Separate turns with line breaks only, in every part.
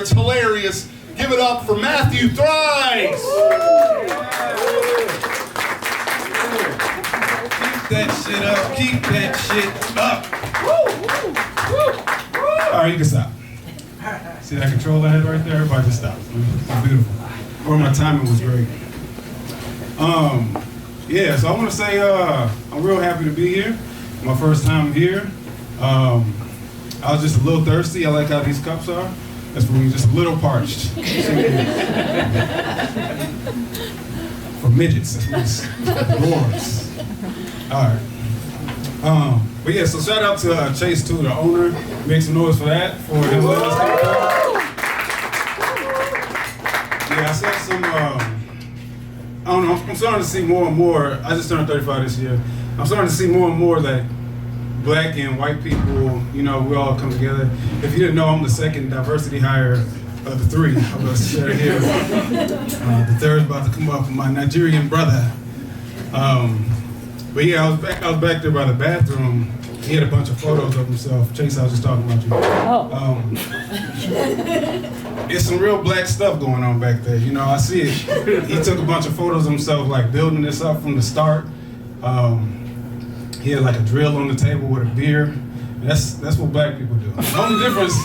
It's hilarious. Give it up for Matthew Thrice.
Keep that shit up. Keep that shit up. All right, you can stop. See that control I had right there? Everybody just stop. It's beautiful. Or my timing was great. Yeah, so I want to say I'm real happy to be here. My first time here. I was just a little thirsty. I like how these cups are. That's for me, just a little parched. For midgets, that's dwarves. All right. But yeah, so shout out to Chase too, the owner. Make some noise for that, for him letting us come through. Yeah, I saw some, I don't know, I'm starting to see more and more. I just turned 35 this year. I'm starting to see more and more that black and white people, you know, we all come together. If you didn't know, I'm the second diversity hire of the three of us that are here. The third's about to come up with my Nigerian brother. But yeah, I was back there by the bathroom. He had a bunch of photos of himself. Chase, I was just talking about you. It's some real black stuff going on back there. You know, I see it. He took a bunch of photos of himself, like building this up from the start. He had like a drill on the table with a beer. That's what black people do. The only difference,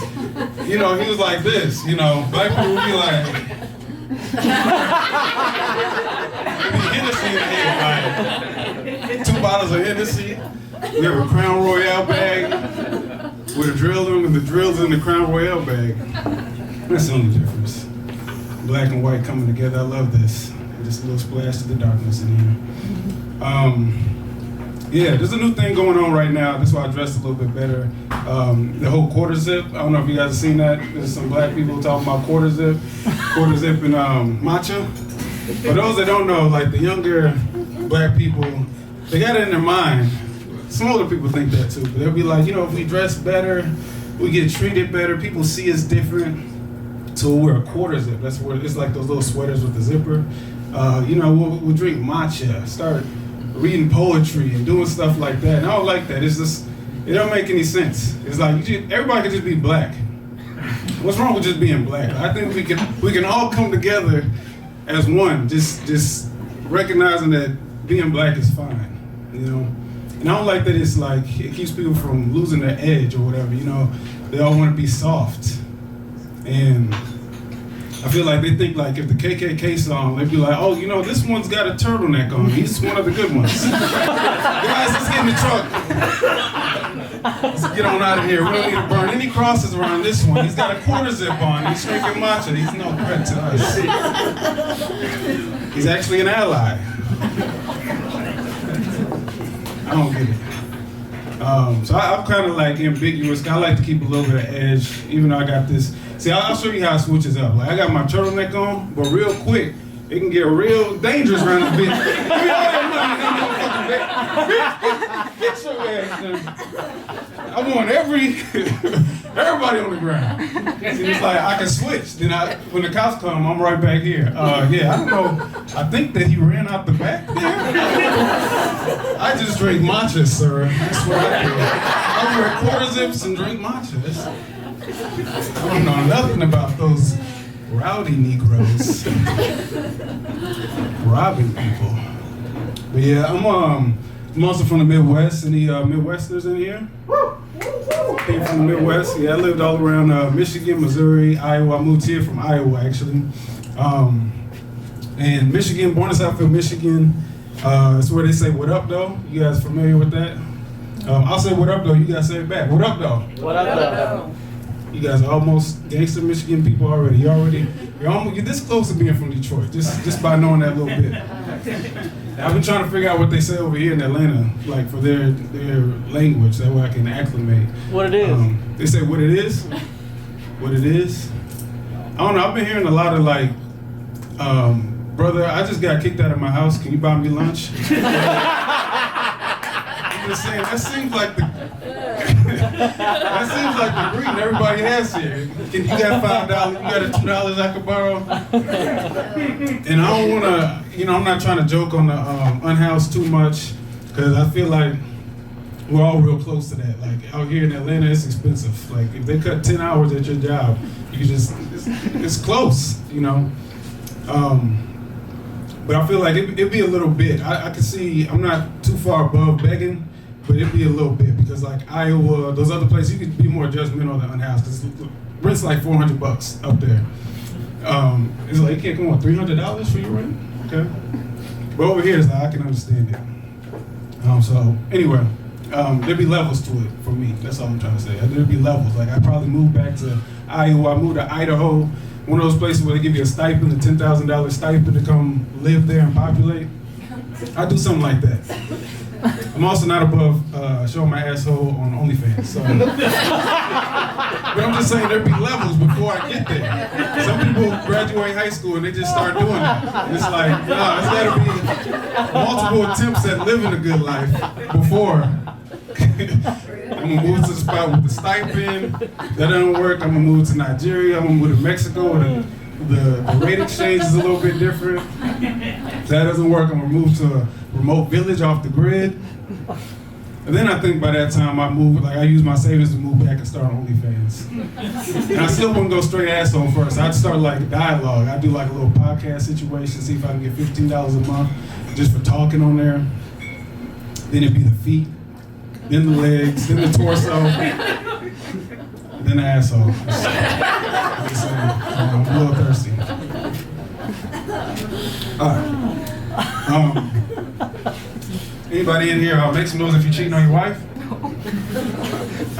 you know, he was like this, you know, black people would be like, Hennessy in the head, like 2 bottles of Hennessy. We have a Crown Royale bag with a drill in, and the drill's in the Crown Royale bag. That's the only difference. Black and white coming together, I love this. Just a little splash of the darkness in here. Yeah, there's a new thing going on right now. That's why I dressed a little bit better. The whole quarter zip. I don't know if you guys have seen that. There's some black people talking about quarter zip and matcha. For those that don't know, like the younger black people, they got it in their mind. Some older people think that too, but they'll be like, you know, if we dress better, we get treated better, people see us different. So we'll wear a quarter zip. That's where it's like those little sweaters with the zipper. You know, we'll drink matcha, start reading poetry and doing stuff like that. And I don't like that. It's just, it don't make any sense. It's like everybody can just be black. What's wrong with just being black? I think we can all come together as one. Just recognizing that being black is fine. You know, and I don't like that. It's like it keeps people from losing their edge or whatever. You know, they all want to be soft, and I feel like they think like if the KKK song, they'd be like, oh, you know, this one's got a turtleneck on. He's one of the good ones. Guys, let's get in the truck. Let's get on out of here. We don't need to burn any crosses around this one. He's got a quarter zip on. He's drinking matcha. He's no threat to us. He's actually an ally. I don't get it. So I'm kind of like ambiguous. I like to keep a little bit of edge, even though I got this. See, I'll show you how it switches up. Like I got my turtleneck on, but real quick, it can get real dangerous around this bitch. Get your ass down. I want everybody on the ground. See, it's like I can switch. Then when the cops come, I'm right back here. Yeah, I don't know. I think that he ran out the back there. I just drink matcha, sir. That's what I do. I wear quarter zips and drink matcha. I don't know nothing about those rowdy Negroes robbing people. But yeah, I'm also from the Midwest. Any Midwesterners in here? Came from the Midwest. Yeah, I lived all around Michigan, Missouri, Iowa. I moved here from Iowa, actually. And Michigan, born in Southfield, Michigan. That's where they say "What up, though." You guys familiar with that? I'll say "What up, though." You guys say it back. "What up, though."
What up, though?
You guys are almost gangster Michigan people already. You're this close to being from Detroit, just by knowing that little bit. I've been trying to figure out what they say over here in Atlanta, like for their language, that way I can acclimate.
What it is?
They say what it is. What it is. I don't know. I've been hearing a lot of like, brother, I just got kicked out of my house. Can you buy me lunch? I'm just saying that seems like the greeting everybody has here. You got $5, you got $2 I could borrow. And I don't want to, you know, I'm not trying to joke on the unhoused too much, because I feel like we're all real close to that. Like out here in Atlanta, it's expensive. Like if they cut 10 hours at your job, you can just, it's it's close, you know. But I feel like it'd be a little bit. I could see, I'm not too far above begging, but it'd be a little bit because like Iowa, those other places, you could be more judgmental than unhoused because rent's like $400 up there. It's like, you can't come on, $300 for your rent? Okay. But over here, it's like, I can understand it. So anyway, there'd be levels to it for me. That's all I'm trying to say. There'd be levels. Like I probably moved back to Iowa. I moved to Idaho, one of those places where they give you a stipend, a $10,000 stipend to come live there and populate. I'd do something like that. I'm also not above showing my asshole on OnlyFans. So. But I'm just saying there'd be levels before I get there. Some people graduate high school and they just start doing it. And it's like, no, it's gotta be multiple attempts at living a good life before I'm gonna move to the spot with the stipend. That doesn't work. I'm gonna move to Nigeria. I'm gonna move to Mexico. The rate exchange is a little bit different. If that doesn't work, I'm gonna move to a remote village off the grid. And then I think by that time I use my savings to move back and start OnlyFans. And I still wouldn't go straight asshole first. I'd start like dialogue. I'd do like a little podcast situation, see if I can get $15 a month just for talking on there. Then it'd be the feet, then the legs, then the torso, then the asshole. I'm just saying, I'm a little thirsty. All right. Anybody in here, make some noise if you're cheating on your wife?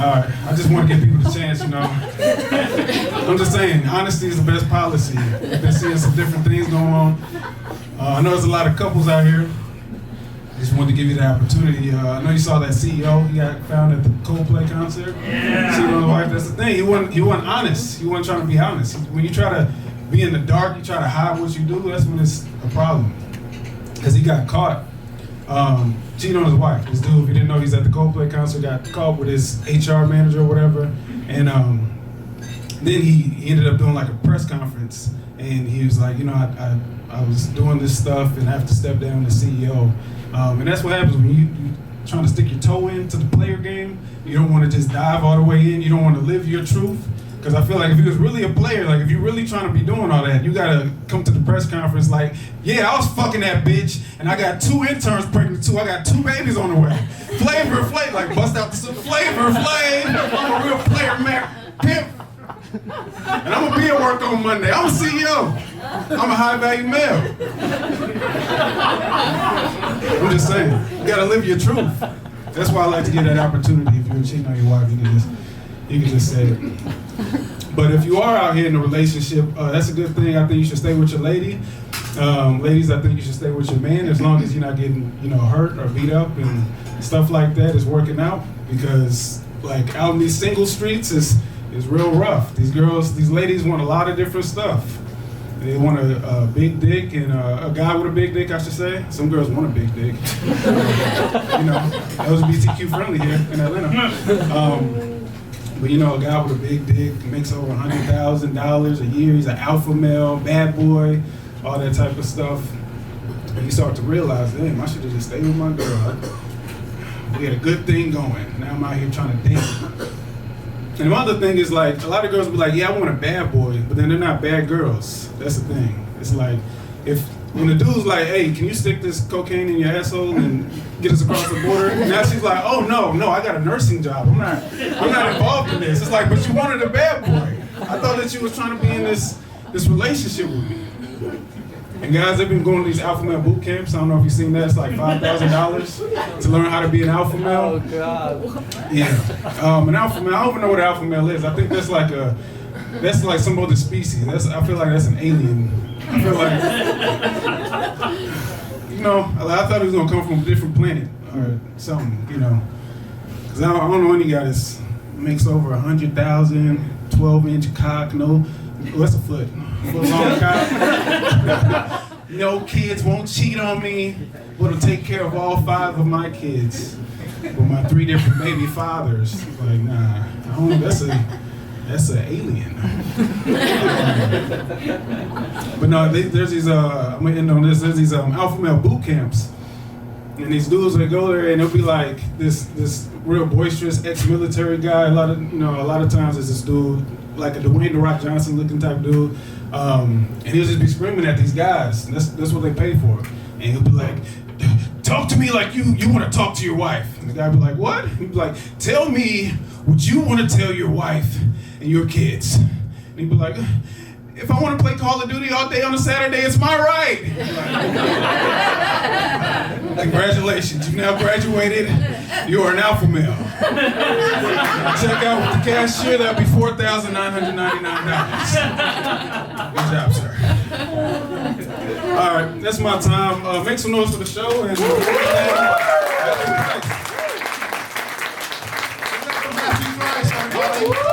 All right, I just want to give people the chance, you know. I'm just saying, honesty is the best policy. I've been seeing some different things going on. I know there's a lot of couples out here. I just wanted to give you the opportunity. I know you saw that CEO, he got found at the Coldplay concert. Yeah. Cheating on the wife, that's the thing. He wasn't honest. He wasn't trying to be honest. When you try to be in the dark, you try to hide what you do, that's when it's a problem. Because he got caught. Cheating on his wife. This dude, if you didn't know, he's at the Coldplay concert, got caught with his HR manager or whatever, and then he ended up doing like a press conference, and he was like, you know, I was doing this stuff, and I have to step down as CEO, and that's what happens when you trying to stick your toe into the player game. You don't want to just dive all the way in. You don't want to live your truth. Because I feel like if he was really a player, like if you're really trying to be doing all that, you gotta come to the press conference like, yeah, I was fucking that bitch, and I got 2 interns pregnant too. I got 2 babies on the way. Flavor Flav, like bust out the Flavor Flav. I'm a real player, Mac pimp. And I'm gonna be at work on Monday. I'm a CEO. I'm a high value male. I'm just saying, you gotta live your truth. That's why I like to give that opportunity. If you're cheating on your wife, you can just say it. But if you are out here in a relationship, that's a good thing. I think you should stay with your lady. Ladies, I think you should stay with your man as long as you're not getting, hurt or beat up and stuff like that is working out. Because like out in these single streets is real rough. These ladies want a lot of different stuff. They want a big dick and a guy with a big dick, I should say. Some girls want a big dick. LGBTQ friendly here in Atlanta. But a guy with a big dick makes over $100,000 a year. He's an alpha male, bad boy, all that type of stuff. And you start to realize, damn, I should have just stayed with my girl. We had a good thing going. Now I'm out here trying to date. And the other thing is like, a lot of girls will be like, yeah, I want a bad boy, but then they're not bad girls. That's the thing. It's like, when the dude's like, hey, can you stick this cocaine in your asshole and get us across the border? Now she's like, oh no, I got a nursing job. I'm not involved in this. It's like, but you wanted a bad boy. I thought that you was trying to be in this relationship with me. And guys, they've been going to these alpha male boot camps. I don't know if you've seen that. It's like $5,000 to learn how to be an alpha male.
Oh God.
Yeah. An alpha male. I don't even know what an alpha male is. I think that's like some other species. I feel like that's an alien. I feel like, I thought he was gonna come from a different planet or something, Because I don't know any guy that makes over 100,000, 12-inch cock, that's a foot long cock. No kids won't cheat on me, but will take care of all 5 of my kids with my 3 different baby fathers. Like, nah, that's an alien. But no, there's these, I'm gonna end on this, there's these alpha male boot camps. And these dudes, they go there and they'll be like this real boisterous ex-military guy. A lot of times it's this dude, like a Dwayne "The Rock" Johnson looking type dude. And he'll just be screaming at these guys. And that's what they pay for. And he'll be like, talk to me like you want to talk to your wife. And the guy be like, what? He'd be like, tell me what you want to tell your wife and your kids. And he'd be like, if I want to play Call of Duty all day on a Saturday, it's my right. Like, congratulations, you've now graduated. You are an alpha male. Check out with the cashier, that'll be $4,999. Good job, sir. All right, that's my time. Make some noise for the show. And
Matthew Thrice, everybody.